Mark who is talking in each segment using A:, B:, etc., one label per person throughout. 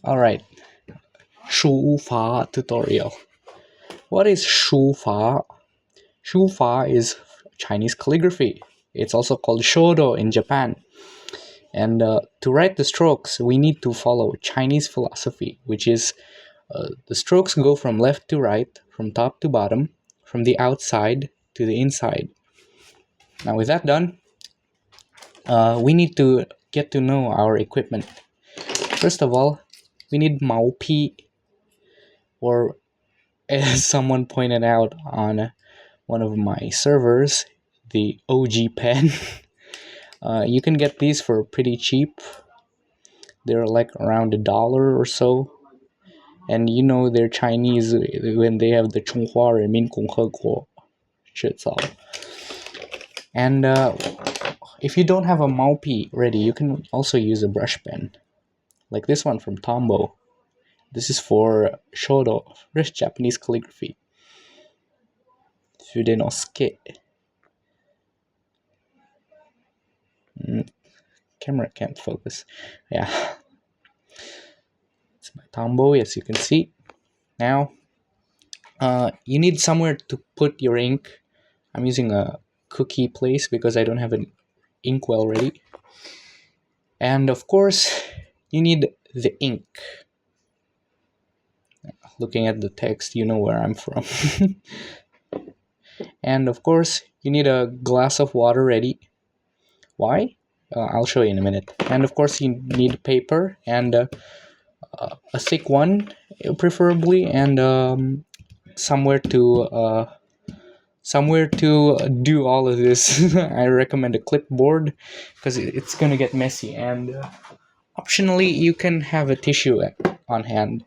A: Alright, Shufa tutorial. What is Shufa? Shufa is Chinese calligraphy. It's also called Shodo in Japan. And to write the strokes, we need to follow Chinese philosophy, which is the strokes go from left to right, from top to bottom, from the outside to the inside. Now, with that done, we need to get to know our equipment. First of all, we need Mao-Pi, or as someone pointed out on one of my servers, the OG pen. You can get these for pretty cheap. They're like around $1 or so. And you know they're Chinese when they have the 中华人民共和国 shit. And if you don't have a Mao-Pi ready, you can also use a brush pen. Like this one from Tombow. This is for Shodo, British Japanese calligraphy. Fudenosuke. Camera can't focus. Yeah. It's my Tombow, as you can see. Now, you need somewhere to put your ink. I'm using a cookie place because I don't have an inkwell ready. And of course, you need the ink. Looking at the text, you know where I'm from. And of course, you need a glass of water ready. Why? I'll show you in a minute. And of course, you need paper and a thick one, preferably, and somewhere to do all of this. I recommend a clipboard because it's gonna get messy. And optionally, you can have a tissue on hand.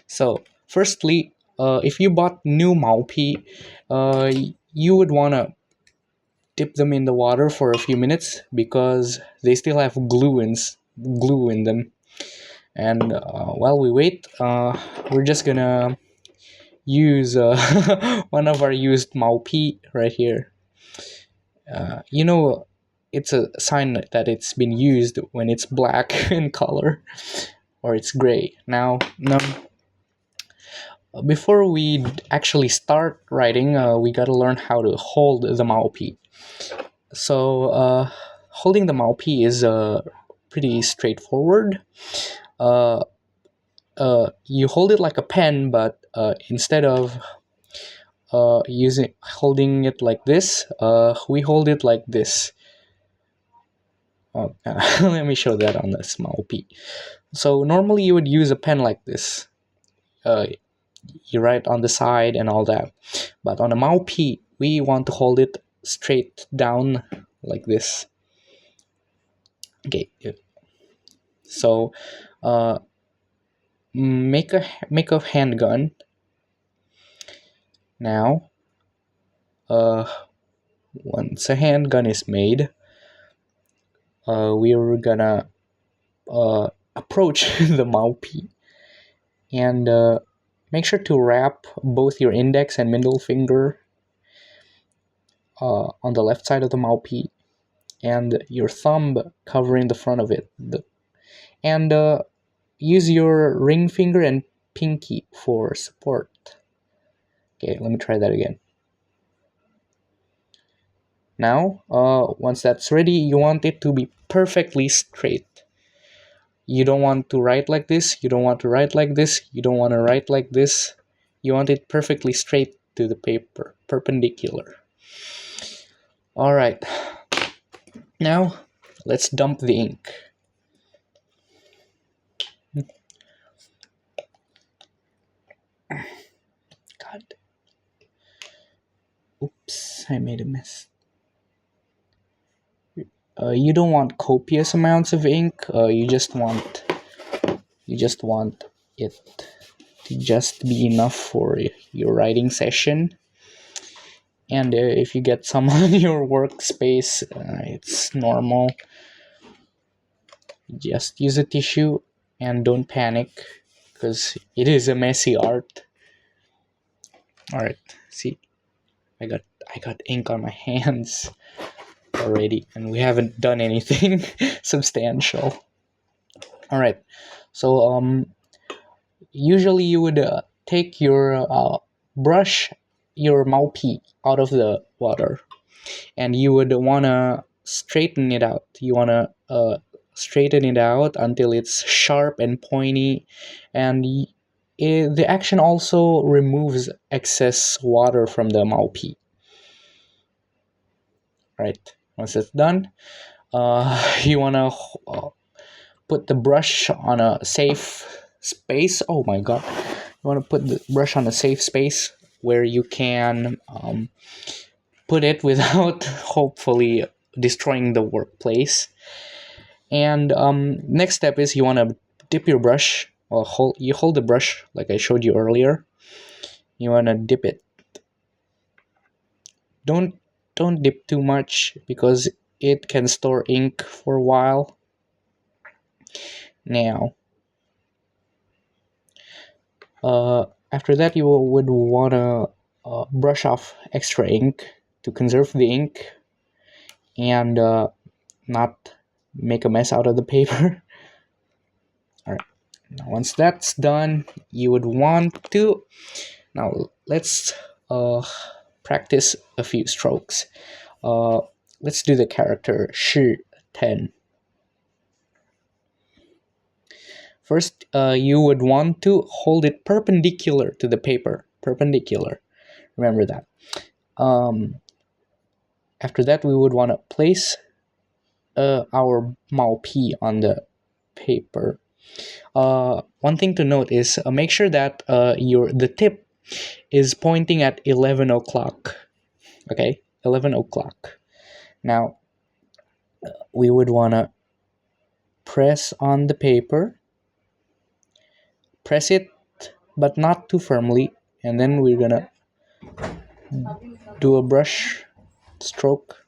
A: So, firstly, if you bought new Mao-Pi, you would want to dip them in the water for a few minutes because they still have glue in them. And while we wait, we're just gonna use one of our used Mao-Pi right here. It's a sign that it's been used when it's black in color or it's gray. Now, before we actually start writing, we gotta learn how to hold the Mao-Pi. So, holding the Mao-Pi is pretty straightforward. You hold it like a pen, but instead of holding it like this, we hold it like this. Let me show that on this Mao-Pi. So normally you would use a pen like this. You write on the side and all that, but on a Mao-Pi we want to hold it straight down like this. Okay, so make a handgun. Now once a handgun is made, we're gonna approach the Mao-Pi and make sure to wrap both your index and middle finger on the left side of the Mao-Pi and your thumb covering the front of it. And use your ring finger and pinky for support. Okay, let me try that again. Now, once that's ready, you want it to be perfectly straight. You don't want to write like this, you don't want to write like this, you don't want to write like this. You want it perfectly straight to the paper, perpendicular. Alright, now let's dump the ink. God. Oops, I made a mess. You don't want copious amounts of ink. You just want it to just be enough for your writing session. And if you get some on your workspace, it's normal. Just use a tissue and don't panic because it is a messy art. All right, see, I got ink on my hands already, and we haven't done anything substantial. All right. So usually you would take your brush your mouthpiece out of the water, and you would want to straighten it out. You want to straighten it out until it's sharp and pointy, and the action also removes excess water from the mouthpiece. Right. Once it's done, you want to put the brush on a safe space. Oh my god. You want to put the brush on a safe space where you can put it without hopefully destroying the workplace. And next step is you want to dip your brush, or hold the brush like I showed you earlier. You want to dip it. Don't dip too much because it can store ink for a while. Now after that, you would want to brush off extra ink to conserve the ink and not make a mess out of the paper. All right. Now, once that's done, you would want to now let's practice a few strokes. Uh, let's do the character Shi 10. First, you would want to hold it perpendicular to the paper. Perpendicular. Remember that. After that, we would want to place our mouthpiece on the paper. One thing to note is make sure that the tip is pointing at 11 o'clock. Okay, 11 o'clock. Now, we would want to press on the paper. Press it, but not too firmly. And then we're going to do a brush stroke.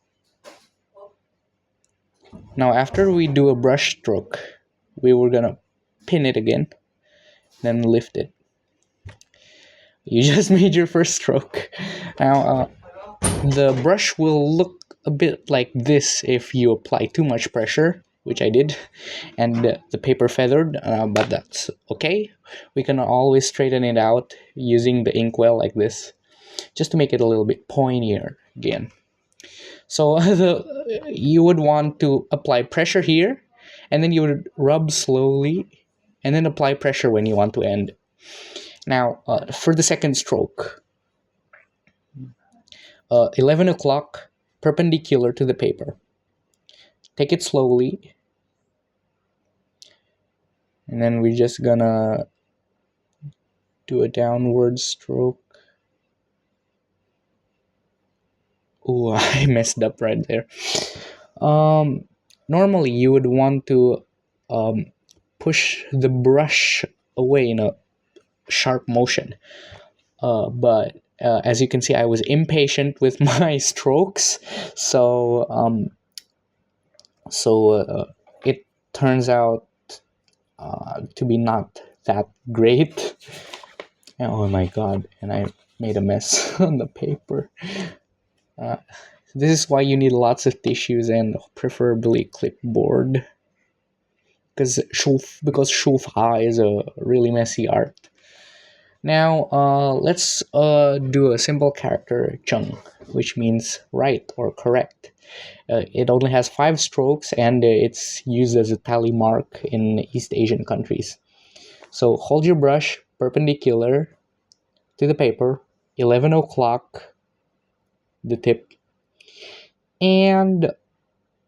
A: Now, after we do a brush stroke, we were going to pin it again, then lift it. You just made your first stroke. Now, the brush will look a bit like this if you apply too much pressure, which I did, and the paper feathered, but that's okay. We can always straighten it out using the inkwell like this, just to make it a little bit pointier again. So you would want to apply pressure here, and then you would rub slowly, and then apply pressure when you want to end. Now, for the second stroke, 11 o'clock, perpendicular to the paper. Take it slowly, and then we're just gonna do a downward stroke. Ooh, I messed up right there. Normally you would want to push the brush away in a sharp motion, but as you can see, I was impatient with my strokes, so it turns out to be not that great. Oh my god, and I made a mess on the paper. This is why you need lots of tissues and preferably clipboard, because Shufa is a really messy art. Now let's do a simple character Chung, which means right or correct. It only has 5 strokes, and it's used as a tally mark in East Asian countries. So hold your brush perpendicular to the paper, 11 o'clock, the tip, and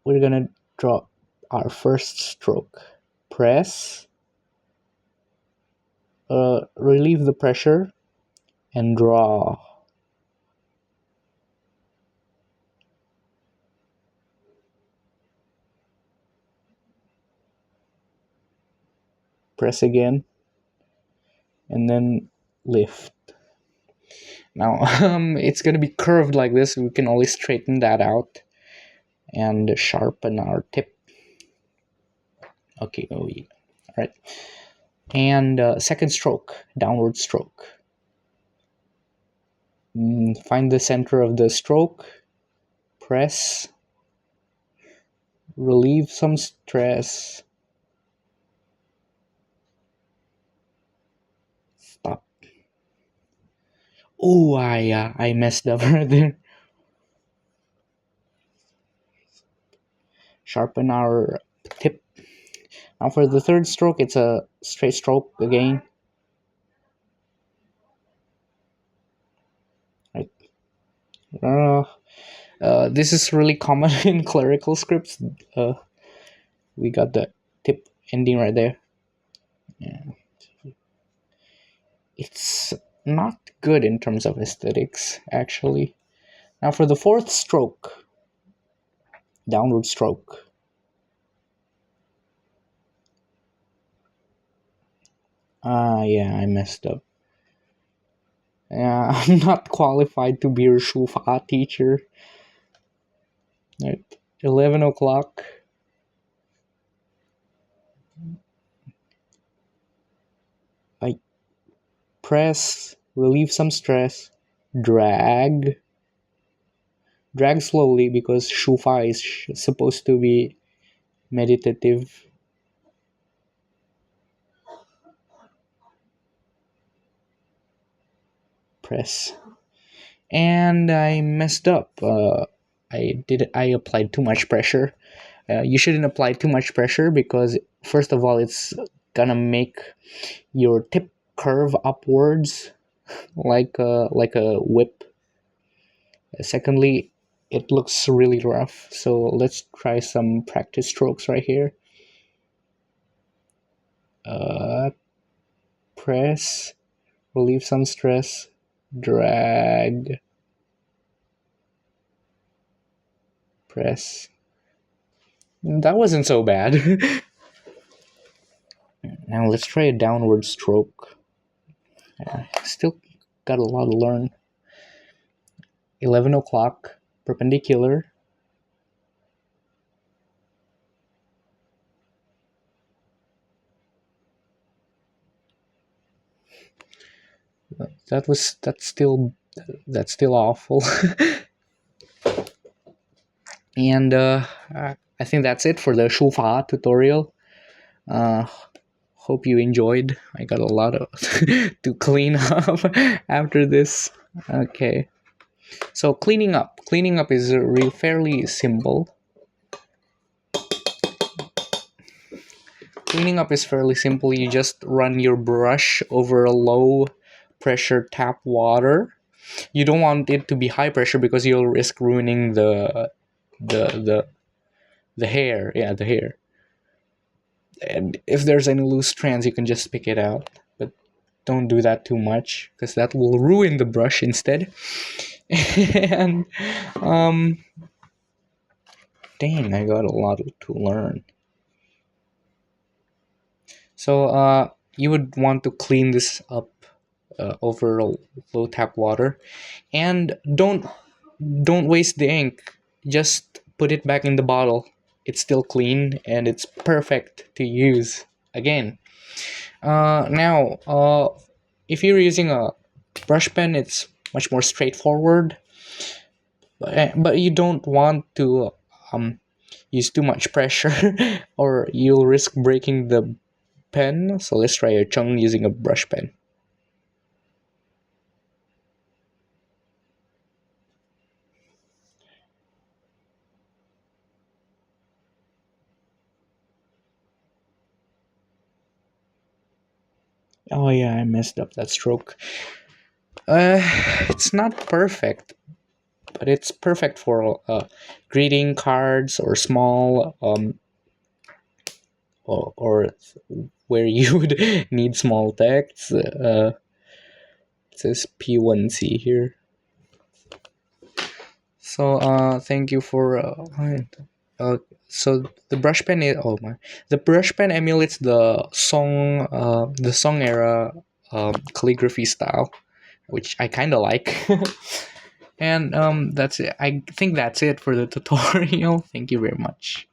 A: we're gonna draw our first stroke. Press, relieve the pressure, and draw. Press again, and then lift. Now it's gonna be curved like this. We can always straighten that out and sharpen our tip. Okay, all right. And second stroke, downward stroke. Find the center of the stroke, press, relieve some stress, Stop. Oh, I messed up right there. Sharpen our tip. Now for the third stroke, it's a straight stroke again. Right. This is really common in clerical scripts. We got the tip ending right there. Yeah. It's not good in terms of aesthetics, actually. Now for the fourth stroke, downward stroke. Yeah, I messed up. Yeah, I'm not qualified to be a Shufa teacher. Right. 11 o'clock. I press, relieve some stress, drag. Drag slowly because Shufa is supposed to be meditative. Press. And I messed up. I applied too much pressure. You shouldn't apply too much pressure because first of all, it's gonna make your tip curve upwards like a whip. Secondly, it looks really rough. So let's try some practice strokes right here. Press, relieve some stress, drag, press. That wasn't so bad. Now let's try a downward stroke. Still got a lot to learn. 11 o'clock, perpendicular. That's still awful. And I think that's it for the Shufa tutorial. Hope you enjoyed. I got a lot of to clean up after this. Okay, so cleaning up is fairly simple. Cleaning up is fairly simple. You just run your brush over a low pressure tap water. You don't want it to be high pressure because you'll risk ruining the the hair. Yeah, the hair. And if there's any loose strands, you can just pick it out. But don't do that too much because that will ruin the brush instead. And dang, I got a lot to learn. So you would want to clean this up over low tap water, and don't waste the ink. Just put it back in the bottle. It's still clean and it's perfect to use again. Now, if you're using a brush pen, it's much more straightforward. But you don't want to use too much pressure, or you'll risk breaking the pen. So let's try a chung using a brush pen. Oh yeah, I messed up that stroke. It's not perfect, but it's perfect for greeting cards or small or where you would need small text. It says P1C here. So thank you for so the brush pen is the brush pen emulates the song era calligraphy style, which I kind of like. And that's it. I think that's it for the tutorial. Thank you very much.